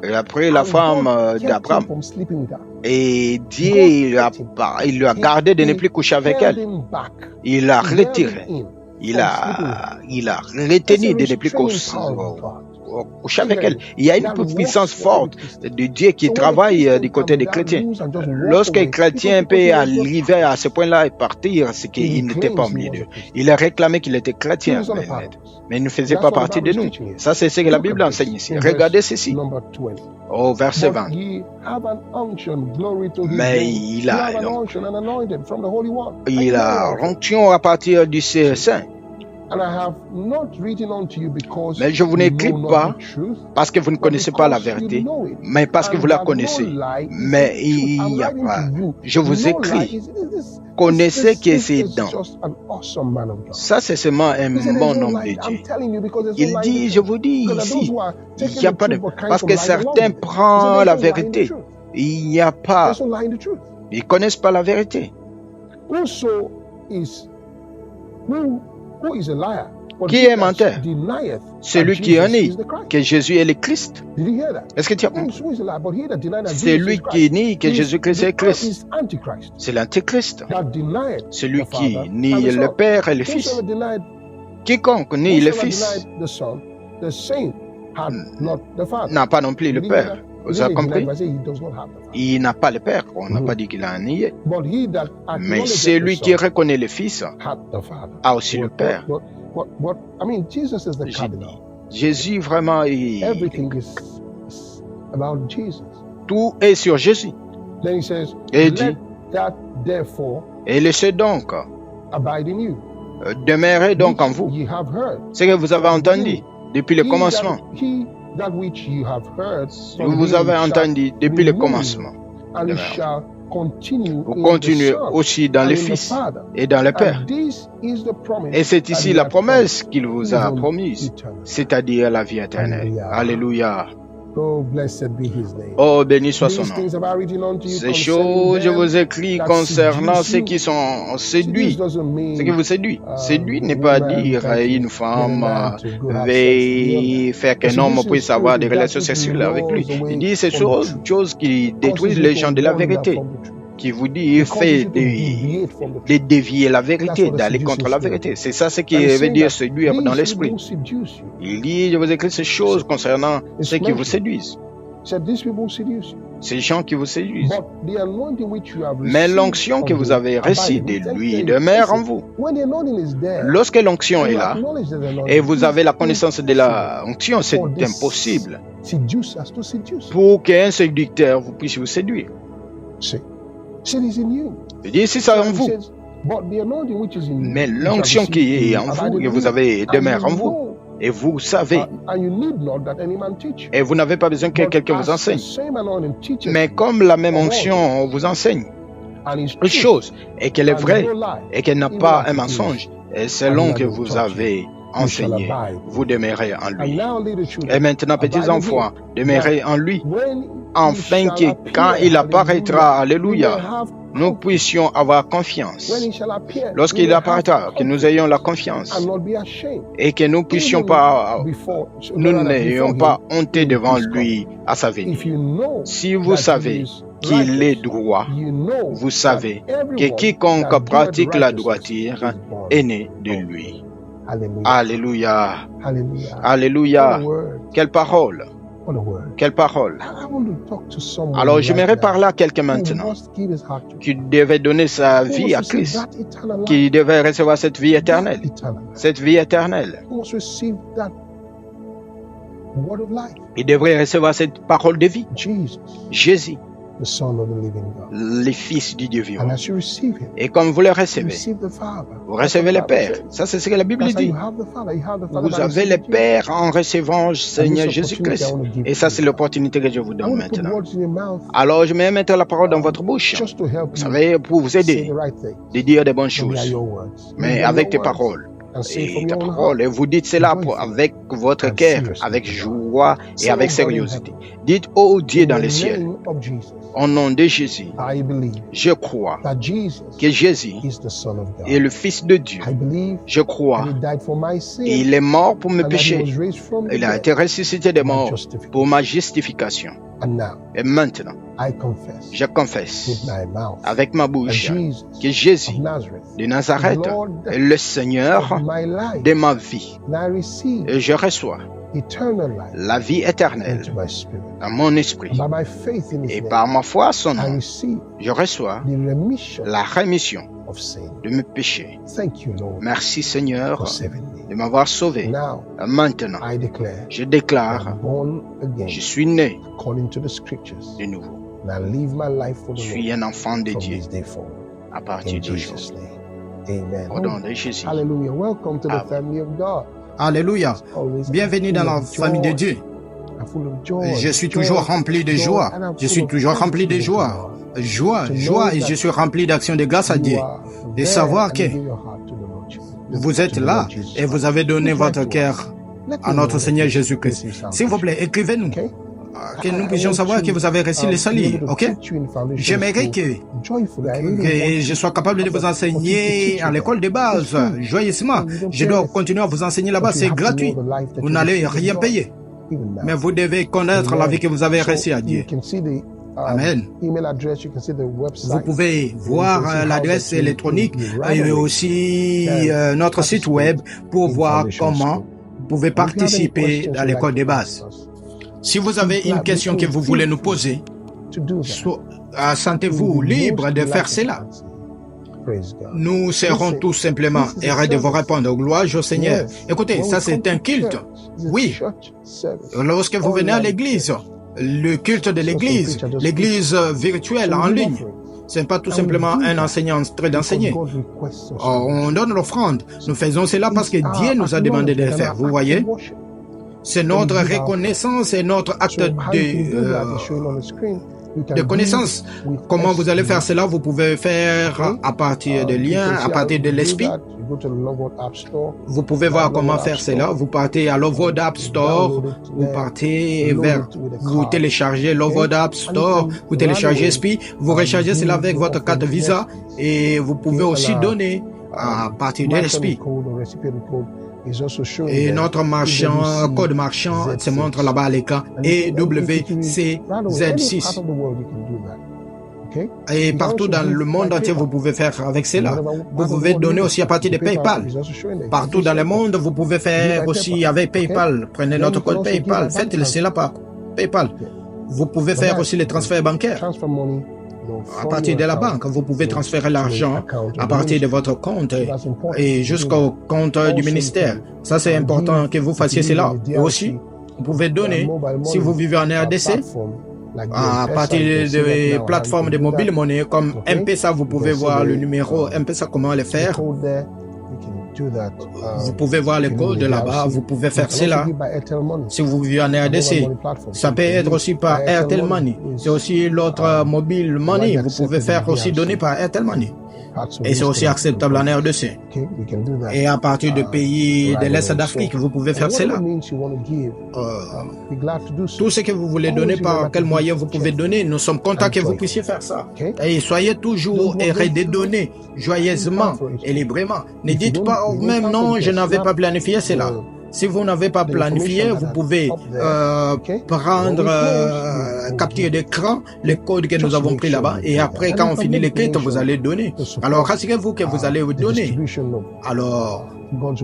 [SPEAKER 2] et après la femme d'Abraham, et Dieu il lui a gardé de ne plus coucher avec elle. Il l'a retiré. Il a retenu de ne plus coucher avec elle. Il y a une puissance forte de Dieu qui travaille du côté des chrétiens. Lorsque les chrétiens peut arriver à ce point-là et partir, c'est qu'il n'était pas au milieu d'eux. Il a réclamé qu'il était chrétien, mais il ne faisait pas partie de nous. Ça, c'est ce que la Bible enseigne ici. Regardez ceci. Au verset 20. Mais il a onction à partir du Saint. Mais je vous n'écris pas parce que vous ne connaissez pas la vérité, mais parce que vous la connaissez. Mais il n'y a pas. Je vous écris. Connaissez que c'est dans. Ça, c'est seulement un bon homme de Dieu. Il dit, je vous dis ici, il n'y a pas de. Parce que certains prennent la vérité. Il n'y a pas. Ils ne connaissent pas la vérité. Qui est menteur? Celui qui nie que Jésus est le Christ. Est-ce que tu as compris? C'est lui qui nie que Jésus-Christ est le Christ. C'est l'Antéchrist. Celui qui nie le Père et le Fils. Quiconque nie le Fils n'a pas non plus le Père. Vous avez compris? Il n'a pas le Père. On n'a pas dit qu'il a nié. Mais celui qui reconnaît le Fils a aussi le Père. Jésus vraiment est... Tout est sur Jésus. Et il dit, et laissez donc, demeurez donc en vous. Ce que vous avez entendu depuis le commencement. Vous avez entendu depuis le commencement. Vous continuez aussi dans le Fils et dans le Père. Et c'est ici la promesse qu'il vous a promise, c'est-à-dire la vie éternelle. Alléluia. Oh, béni soit son nom. Ces choses, je vous écris concernant ceux qui sont séduits. Ce qui vous séduit. Séduit n'est pas dire une femme veut faire qu'un homme puisse avoir des relations sexuelles avec lui. Il dit ces choses qui détruisent les gens de la vérité. Qui vous dit fait de dévier la vérité, d'aller contre la vérité. C'est ça ce qui veut dire séduire dans l'esprit. Il dit, je vous écris ces choses concernant ceux qui vous séduisent. Ces gens qui vous séduisent. Mais l'onction que vous avez reçue de lui demeure en vous. Lorsque l'onction est là, et vous avez la connaissance de la onction, c'est impossible pour qu'un séducteur vous puisse vous séduire. Il dit, si ça en vous. Mais l'onction qui est en vous, que vous avez, demeure en vous. Et vous savez. Et vous n'avez pas besoin que quelqu'un vous enseigne. Mais comme la même onction vous enseigne une chose, et qu'elle est vraie, et qu'elle n'a pas un mensonge, et selon que vous avez enseigné, vous demeurez en lui. Et maintenant, petits enfants, demeurez en lui, afin que quand il apparaîtra, alléluia, nous puissions avoir confiance. Lorsqu'il apparaîtra, que nous ayons la confiance et que nous puissions pas, nous n'ayons pas honte devant lui à sa venue. Si vous savez qu'il est droit, vous savez que quiconque pratique la droiture est né de lui. Alléluia. Alléluia. Quelle parole. Quelle parole. Alors j'aimerais parler à quelqu'un maintenant qui devait donner sa vie à Christ, qui devait recevoir cette vie éternelle. Cette vie éternelle. Il devrait recevoir cette parole de vie. Jésus, le Fils du Dieu vivant. Et comme vous le recevez, vous recevez le Père. Ça, c'est ce que la Bible dit. Vous avez le Père en recevant le Seigneur Jésus-Christ. Et ça, c'est l'opportunité que je vous donne maintenant. Alors, je vais mettre la parole dans votre bouche. Vous savez, pour vous aider de dire des bonnes choses. Mais avec tes paroles. Et ta parole, et vous dites cela avec votre cœur, avec joie et avec sérieuxité. Dites, ô Dieu dans les cieux, au nom de Jésus, je crois que Jésus est le Fils de Dieu. Je crois qu'il est mort pour mes péchés. Il a été ressuscité des morts pour ma justification. Et maintenant, je confesse avec ma bouche que Jésus de Nazareth est le Seigneur de ma vie. Et je reçois la vie éternelle dans mon esprit. Et par ma foi, son nom, je reçois la rémission de mes péchés. Merci Seigneur de m'avoir sauvé. Maintenant, je déclare, je suis né de nouveau. Je suis un enfant de Dieu à partir d'aujourd'hui. Au nom de Jésus.
[SPEAKER 3] Alléluia. Bienvenue dans la famille de Dieu. Je suis toujours rempli de joie. Je suis toujours rempli de joie. Joie, et je suis rempli d'action de grâce à Dieu. De savoir que vous êtes là et vous avez donné votre cœur à notre Seigneur Jésus-Christ. S'il vous plaît, écrivez-nous. que nous puissions savoir que vous avez reçu le salut, ok? J'aimerais que je sois capable de vous enseigner à l'école de base, joyeusement. Je dois continuer à vous enseigner là-bas, c'est gratuit. Vous n'allez rien payer. Mais vous devez connaître la vie que vous avez reçue à Dieu. Amen. Vous pouvez voir l'adresse électronique et aussi notre site web pour voir comment vous pouvez participer à l'école de base. Si vous avez une question que vous voulez nous poser, sentez-vous libre de faire cela. Nous serons tout simplement heureux de vous répondre. Gloire au Seigneur. Écoutez, ça c'est un culte. Oui. Lorsque vous venez à l'église, le culte de l'église virtuelle en ligne, ce n'est pas tout simplement un enseignant en train d'enseigner. On donne l'offrande. Nous faisons cela parce que Dieu nous a demandé de le faire. Vous voyez? C'est notre reconnaissance et notre acte de connaissance. Comment vous allez faire cela? Vous pouvez faire à partir de liens, à partir de l'esprit. Vous pouvez voir comment faire cela. Vous partez à Loveword App Store, vous partez vers, vous téléchargez Loveword App Store, vous téléchargez Esprit, vous rechargez cela avec votre carte Visa et vous pouvez aussi donner à partir de l'esprit. Et notre code marchand se montre là-bas à l'écran, EWCZ6. Et partout dans le monde entier, vous pouvez faire avec cela. Vous pouvez donner aussi à partir de PayPal. Partout dans le monde, vous pouvez faire aussi avec PayPal. Prenez notre code PayPal, faites cela par PayPal. Vous pouvez faire aussi les transferts bancaires. À partir de la banque, vous pouvez transférer l'argent à partir de votre compte et jusqu'au compte du ministère. Ça, c'est important que vous fassiez cela. Et aussi, vous pouvez donner, si vous vivez en RDC, à partir des plateformes de mobile monnaie comme M-Pesa, vous pouvez voir le numéro M-Pesa, comment le faire. Vous pouvez voir les codes là-bas, vous pouvez faire cela. Si vous vivez en RDC, ça peut être aussi par Airtel Money. C'est aussi l'autre mobile money. Vous pouvez faire aussi donner par Airtel Money. Et c'est aussi acceptable en RDC. Et à partir de pays de l'Est d'Afrique, vous pouvez faire cela. Tout ce que vous voulez donner, par quel moyen vous pouvez donner, nous sommes contents que vous puissiez faire ça. Et soyez toujours heureux de donner joyeusement et librement. Ne dites pas même non, je n'avais pas planifié cela. Si vous n'avez pas planifié, vous pouvez prendre capture d'écran, les codes que nous avons pris là-bas, et après, quand on finit l'écriture, vous allez donner. Alors, rassurez-vous que vous allez donner. Alors,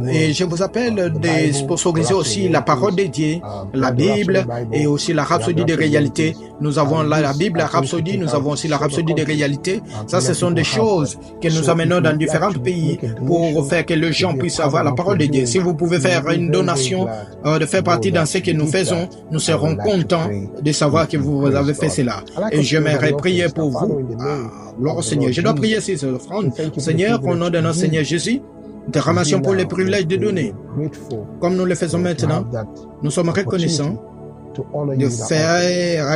[SPEAKER 3] et je vous appelle de sponsoriser aussi la parole de Dieu, la Bible et aussi la rhapsodie de réalité. Nous avons la Bible, la rhapsodie, nous avons aussi la rhapsodie de réalité. Ça, ce sont des choses que nous amenons dans différents pays pour faire que les gens puissent avoir la parole de Dieu. Si vous pouvez faire une donation, de faire partie dans ce que nous faisons, nous serons contents de savoir que vous avez fait cela. Et j'aimerais prier pour vous. Gloire au Seigneur. Je dois prier ces offrandes. Seigneur, au nom de notre Seigneur Jésus, te remercions pour le privilège de donner. Comme nous le faisons maintenant, nous sommes reconnaissants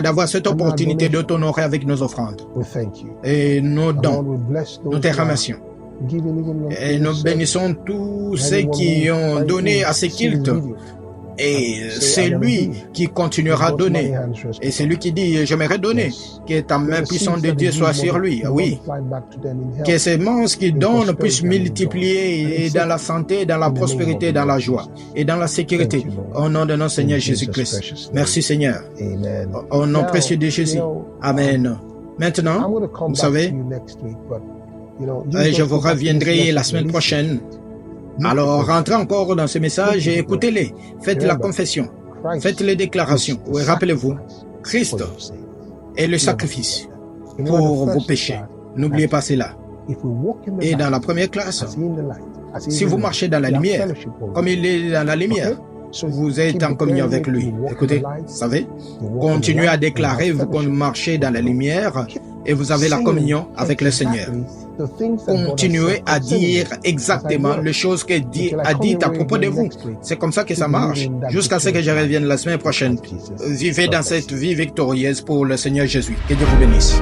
[SPEAKER 3] d'avoir cette opportunité de t'honorer avec nos offrandes. Et nos dons, nous te remercions. Et nous bénissons tous ceux qui ont donné à ce culte. Et c'est lui qui continuera à donner. Et c'est lui qui dit, j'aimerais donner. Que ta main puissante de Dieu soit sur lui. Oui. Que ces monstres qui donnent puissent multiplier dans la santé, dans la prospérité, dans la joie et dans la sécurité. Au nom de notre Seigneur Jésus-Christ. Merci Seigneur. Au nom précieux de Jésus. Amen. Maintenant, vous savez, je vous reviendrai la semaine prochaine. Alors, rentrez encore dans ce message et écoutez-les. Faites la confession. Faites les déclarations. Oui, rappelez-vous, Christ est le sacrifice pour vos péchés. N'oubliez pas cela. Et dans la première classe, si vous marchez dans la lumière, comme il est dans la lumière, vous êtes en communion avec lui. Écoutez, vous savez, continuez à déclarer, vous marchez dans la lumière et vous avez la communion avec le Seigneur. Continuez à dire exactement les choses que Dieu a dites à propos de vous. C'est comme ça que ça marche, jusqu'à ce que je revienne la semaine prochaine. Vivez dans cette vie victorieuse pour le Seigneur Jésus. Que Dieu vous bénisse.